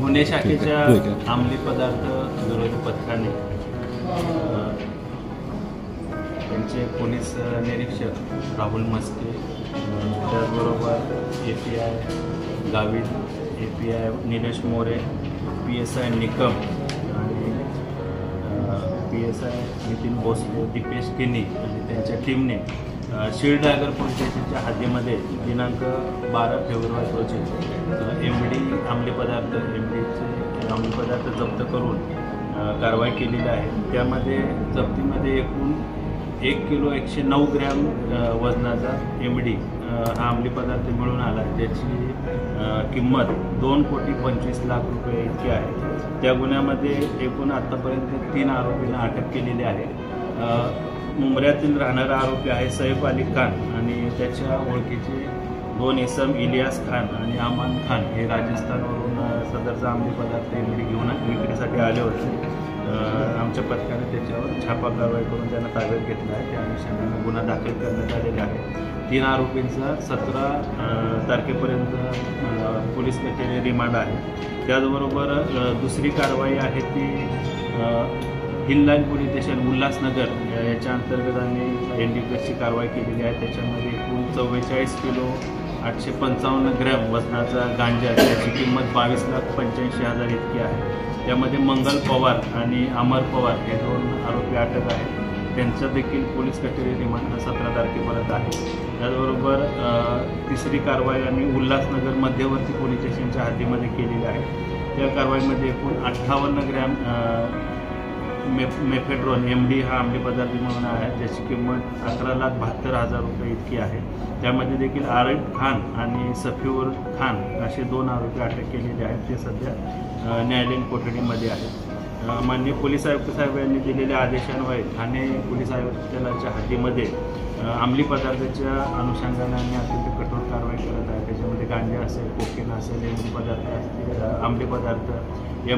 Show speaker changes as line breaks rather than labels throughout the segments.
गुन्हे शाखेच्या अंमली पदार्थ विरोधी पथकाने त्यांचे पोलीस निरीक्षक राहुल मस्के, त्याचबरोबर API Gavit, API Nilesh More, PSI Nikam आणि PSI नितीन भोसले, दीपेश किनी आणि त्यांच्या टीमने शिळडागर पोलीस स्टेशनच्या हद्दीमध्ये दिनांक 12 फेब्रुवारी रोजी MD अंमली पदार्थ जप्त करून कारवाई केलेली आहे। त्यामध्ये जप्तीमध्ये एकूण 1 किलो 109 ग्रॅम वजनाचा MD हा अंमली पदार्थ मिळून आला। त्याची किंमत 2,25,00,000 रुपये इतकी आहे। त्या गुन्ह्यामध्ये एकूण आत्तापर्यंत 3 आरोपींना अटक केलेली आहे। मुंबऱ्यातील राहणारा आरोपी आहे सैफ अली खान आणि त्याच्या ओळखीचे 2 इसम इलियास खान आणि अमान खान हे राजस्थानवरून सदरचा अंमली पदार्थ MD घेऊन विक्रीसाठी आले होते। आमच्या पथकाने त्याच्यावर छापा कारवाई करून त्यांना ताब्यात घेतला आहे। त्या अनुषंगाने गुन्हा दाखल करण्यात आलेला आहे। 3 आरोपींचा 17 तारखेपर्यंत पोलीस कचेरी रिमांड आहे। त्याचबरोबर दुसरी कारवाई आहे ती हिललाईन पोलीस स्टेशन उल्हासनगर याच्या अंतर्गत आम्ही NDPSची कारवाई केलेली आहे। त्याच्यामध्ये एकूण 44 किलो 855 ग्रॅम वजनाचा गांजा, त्याची किंमत 22,85,000 इतकी आहे। त्यामध्ये मंगल पवार आणि अमर पवार हे 2 आरोपी अटक आहेत। त्यांचं देखील पोलीस कचेरी रिमांड 17 तारखेपर्यंत आहे। त्याचबरोबर तिसरी कारवाई आम्ही उल्हासनगर मध्यवर्ती पोलीस स्टेशनच्या हद्दीमध्ये केलेली आहे। त्या कारवाईमध्ये एकूण 58 ग्रॅम मेफेड्रोन MD हा अंमली पदार्थ मिळून आहे, ज्याची किंमत 11,72,000 रुपये इतकी आहे। त्यामध्ये देखील आरिफ खान आणि सफीउर खान असे 2 आरोपी अटक केलेले आहेत। ते सध्या न्यायालयीन कोठडीमध्ये आहेत। माननीय पोलीस आयुक्त साहेब यांनी दिलेल्या आदेशान्वये ठाणे पोलीस आयुक्तालयाच्या हद्दीमध्ये अंमली पदार्थाच्या अनुषंगाने आम्ही अत्यंत कठोर कारवाई करत आहे। त्याच्यामध्ये गांजा असेल, कोकेन असेल, MD पदार्थ असतील, अंमली पदार्थ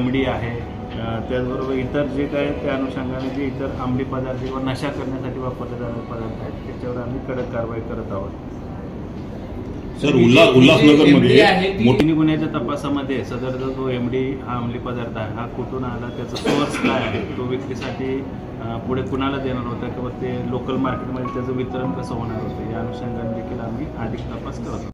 MD आहे। त्याचबरोबर इतर जे काय त्या अनुषंगाने जे इतर अंमली पदार्थ किंवा नशा करण्यासाठी वापरले जाणारे पदार्थ आहेत त्याच्यावर आम्ही कडक कारवाई करत आहोत।
सर, उल्हासनगरमध्ये
मोठी गुन्ह्याच्या तपासामध्ये सदरचा जो MD हा अंमली पदार्थ आहे हा कुठून आला, त्याचा सोर्स काय आहे, तो विक्रीसाठी पुढे कुणाला देणार होता किंवा ते लोकल मार्केटमध्ये त्याचं वितरण कसं होणार होतं या अनुषंगाने देखील आम्ही अधिक तपास करत आहोत।